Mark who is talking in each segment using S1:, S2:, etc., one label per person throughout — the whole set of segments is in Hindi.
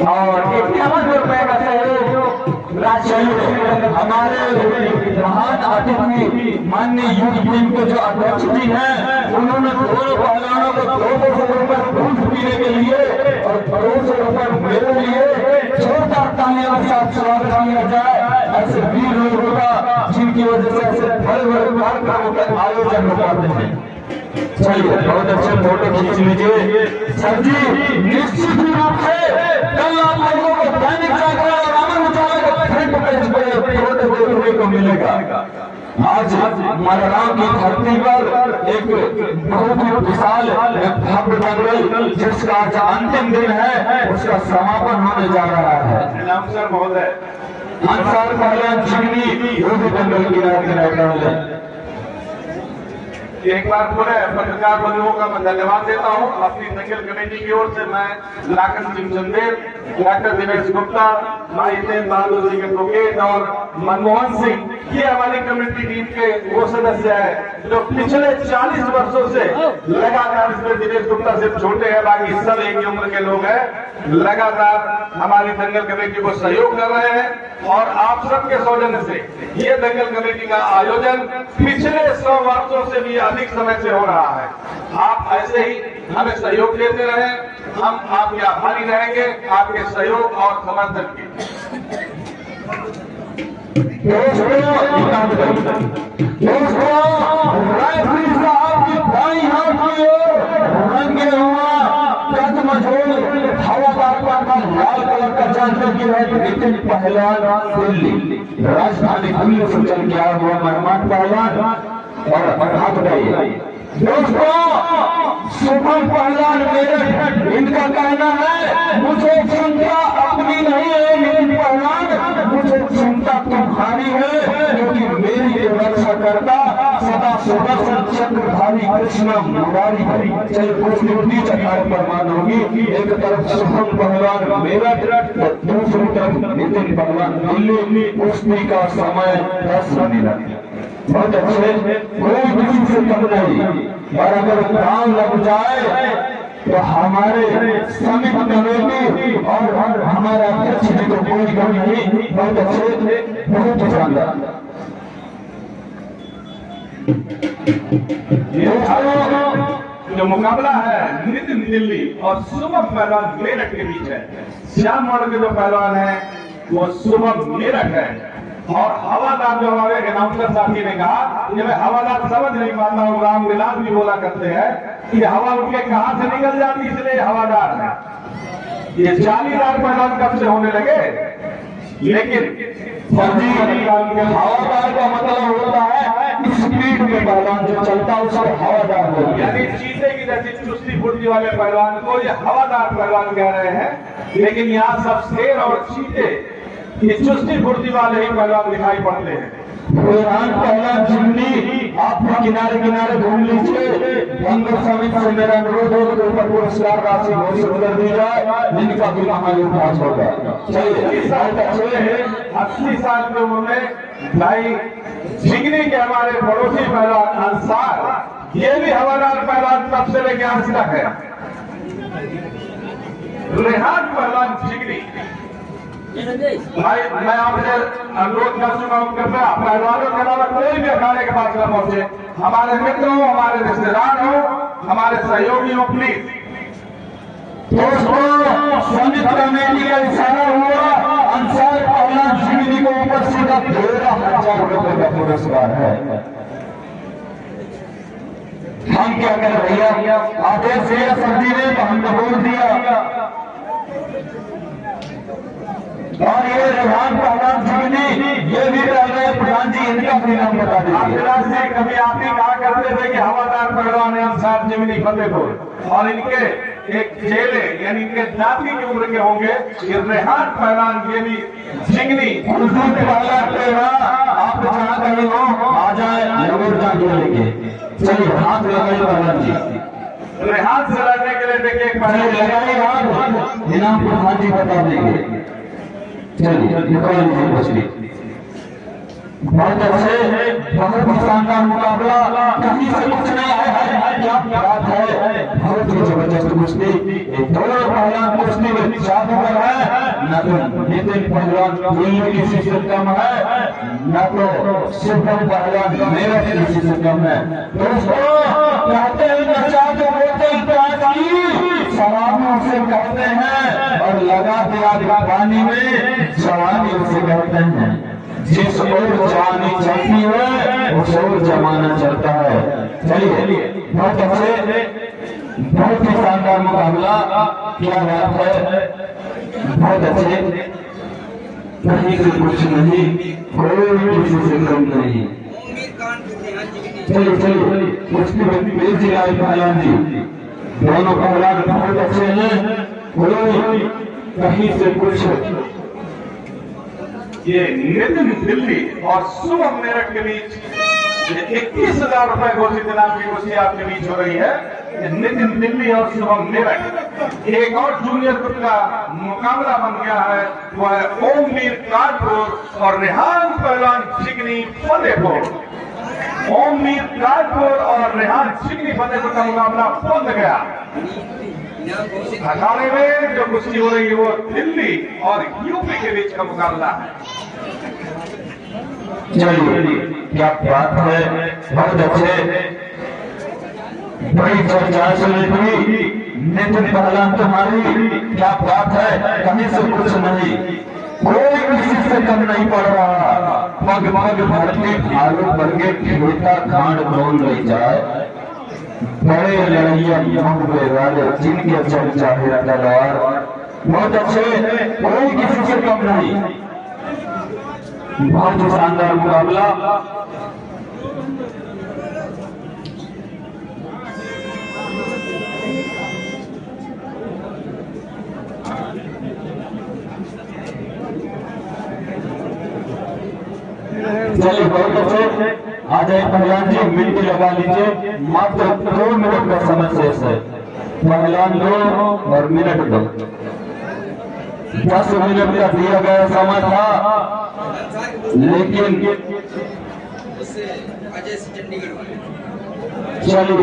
S1: और 51 रुपए का सहयोग राशि हमारे महान अतिथि माननीय यूथ टीम के जो अध्यक्ष जी हैं, उन्होंने दोनों पहलवानों को 200 रुपए दूध पीने के लिए और 200 रुपए मेरे लिए जोरदार तालियों के साथ स्वागत किया जाए। ऐसे वीर लोगों का जिनकी वजह से ऐसे बड़े बड़े कार्यक्रमों का आयोजन हो पाते हैं। चलिए बहुत अच्छे फोटो खींच लीजिए। सर जी निश्चित रूप से कल आप लोगों को दैनिक जागरण और अमर उजाला का फ्रंट पेज पर फोटो देखने को मिलेगा। आज मलराम की धरती पर एक बहुत ही विशाल भव्य दंगल जिसका आज अंतिम दिन है, उसका समापन होने जा रहा है।
S2: नमस्कार महोदय।
S1: अंसार पहलवान चिमनी वो भी दंगल किनारे
S2: एक बार पूरे पत्रकार बंधुओं का मैं धन्यवाद देता हूं। अपनी दंगल कमेटी की ओर से मैं लाखन सिंह चंदेल, डॉक्टर दिनेश गुप्ता, भाई तेज बहादुर जी के ब्रोकेट और मनमोहन सिंह, ये हमारी कमेटी टीम के वो सदस्य है जो पिछले 40 वर्षों से लगातार, इसमें दिनेश गुप्ता सिर्फ छोटे हैं, बाकी सब एक ही उम्र के लोग हैं, लगातार हमारी दंगल कमेटी को सहयोग कर रहे हैं। और आप सबके सौजन्य से ये दंगल कमेटी का आयोजन पिछले 100 वर्षों से भी अधिक समय से हो रहा है। आप ऐसे ही हमें सहयोग देते रहे, हम आपके आभारी रहेंगे आपके सहयोग और समर्थन की।
S1: लाल कलर का जानवर की है नितिन पहलवान दिल्ली, राजधानी दिल्ली से चल के आया हुआ मेहमान पहलवान और हाथ उठाइए। दोस्तों शुभम पहलवान मेरठ, इनका कहना है मुझे चिंता अपनी नहीं है नितिन पहलवान, मुझे चिंता तुम्हारी है क्योंकि मेरी रक्षा करता सदा सुदर्शन चक्रधारी कृष्ण मुरारी हरि। चल कुछ निपटी चकार प्रमाण होगी। एक तरफ शुभम पहलवान मेरठ, दूसरी तरफ नितिन पहलवान दिल्ली। कुश्ती का समय 10 मिनट। बहुत अच्छे, कोई किसी से कम नहीं। और अगर काम लग जाए तो हमारे समिति कमेटी और हमारा अध्यक्ष जी को कोई कमी नहीं। बहुत अच्छे, बहुत शानदार।
S2: जो मुकाबला है नितिन दिल्ली और शुभम पहलवान मेरठ के बीच है। श्याम मॉडल के जो पहलवान है वो शुभम मेरठ है। और हवादार जो हमारे अनाउंसर साथी ने कहा कि मैं हवादार समझ नहीं पाता हूँ, राम विलास भी बोला करते हैं कि हवा उनके कहां से निकल जाती, इसलिए हवादार है। ये जालीदार पहलवान कब से होने लगे, लेकिन
S1: हवादार का मतलब होता है स्पीड में पहलवान जो चलता है उसको हवादार बोलते हैं।
S2: यानी चीते की जैसी चुस्ती फुर्ती वाले पहलवान को ये हवादार पहलवान कह रहे हैं। लेकिन यहाँ सब शेर और चीते ये चुस्ती फुर्ती वाले ही पहलवान दिखाई पड़ते हैं।
S1: पहलवान चिमनी आप भी किनारे किनारे घूम लीजिए। दंगल समिति से मेरा अनुरोध है कि ऊपर पुरस्कार राशि घोषित कर दी जाए, जिनका भी हमारे पास होगा। चलिए
S2: 80 साल की उम्र में भाई जिगनी के हमारे पड़ोसी पहलवान अंसार, ये भी हवादार पहलवान तब से लेके आज तक है। रेहान पहलवान जिगनी भाई, मैं आपसे अनुरोध कर चुका हूं कि पहलवानों के अलावा कोई भी अखाड़े के पास न पहुंचे। हमारे मित्र हो, हमारे रिश्तेदार हो, हमारे सहयोगी हो, प्लीज।
S1: दोस्तों समिति कमेटी का इशारा हुआ, अंसार पहलवान जिगनी को ऊपर सीधा 13,000 रुपए का पुरस्कार है। हम क्या कर भैया, आदेश दिया सर्दी ने तो हमने बोल दिया। और ये रेहान पहलवान जिगनी ये भी रह रहे प्रधान जी, इनका भी नाम बता दीजिए।
S2: कभी आप ही कहा करते थे कि हवादार पहलवान है अंसार जिगनी फतेहपुर, और इनके एक चेले यानी इनके नाती की उम्र के होंगे ये रेहान पहलवान, ये भी जिगनी
S1: पहलवान। आप जहाँ कहीं हो आ जाए जरूर जाके लेके चलिए। हाथ लगाइए पहलवान जी,
S2: रेहान से लड़ने के लिए देखिए एक पहले
S1: लगाइए हाथ, इनाम प्रधान जी बता देंगे। चलिए निकाल लीजिए मछली। बहुत अच्छे, बहुत ही शानदार मुकाबला, कहीं से कुछ नहीं है, क्या बात है, बहुत ही जबरदस्त कुश्ती। दोनों पहलवान कुश्ती में जादूगर है, नितिन पहलवान दिल्ली किसी से कम है, न तो शुभम पहलवान मेरा किसी से कम है। दोस्तों कहते हैं नचा तो बोलते सलामी उसे कहते हैं और लगा के आग पानी में जवानी उसे कहते हैं। जिस ओर जवानी चलती है उस ओर जमाना चलता है। चलिए बहुत अच्छे, बहुत ही शानदार मुकाबला, क्या बात है, बहुत अच्छे, कहीं से कुछ नहीं, कोई किसी से कम नहीं। चलिए चलिए कुश्ती में जिलाए पहलवान जी, दोनों पहलवान बहुत अच्छे हैं, कोई कहीं से कुछ।
S2: ये नितिन दिल्ली और शुभम मेरठ के बीच 21,000 रुपए घोषित इनाम की कुश्ती आपके बीच हो रही है। नितिन दिल्ली और शुभम मेरठ। एक और जूनियर ग्रुप का मुकाबला बन गया है, वो है ओमवीर कानपुर और रेहान पहलवान चिकनी फतेहपुर। ओमवीर कानपुर और रेहान चिकनी फतेहपुर का मुकाबला बन गया। अखाड़े में जो कुश्ती हो रही है वो दिल्ली और यूपी के बीच का मुकाबला है।
S1: चलिए क्या बात है, बहुत अच्छे, बड़ी चर्चा सुनी थी नितिन पहलवान तुम्हारी, क्या बात है, कहीं से कुछ नहीं, कोई किसी से कम नहीं पड़ रहा। पग पग भरती आलू बरगे खेता खांड कौन रह जाए, बड़े लड़ैया मुंबई वाले जिनके चल चाहे तलवार। बहुत अच्छे, कोई किसी से कम नहीं, बहुत ही शानदार मुकाबला। चलिए बहुत अच्छे, आ जाए पहलवान जी, मिनट लगा लीजिए, मात्र 2 मिनट का समय शेष है। पहलवान 2 और मिनट 2, 10 मिनट का दिया गया समय था, लेकिन चलिए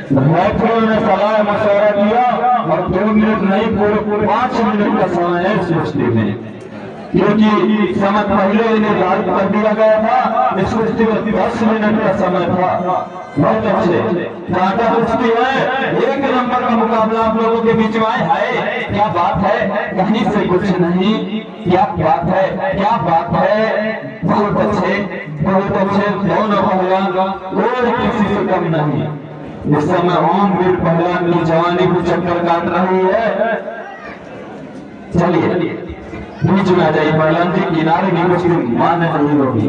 S1: राइफल ने सलाह मशवरा दिया और 2 मिनट नहीं पूरे 5 मिनट का समय है इस कुश्ती में, क्योंकि समय पहले इन्हें निर्धारित कर दिया गया था। इस कुश्ती में 10 मिनट का समय था। बहुत अच्छे, कांटा कुश्ती है, 1 नंबर का मुकाबला आप लोगों के बीच में है, क्या बात है, कहीं से कुछ नहीं, क्या बात है, क्या बात है, बहुत अच्छे, बहुत अच्छे, दोनों पहलवान कोई किसी से कम नहीं। इस समय ओमवीर पहलवान की जवानी को चक्कर काट रही है। चलिए बीच में आ जाइए पहलवान जी, किनारे की कुछ मान नहीं होगी।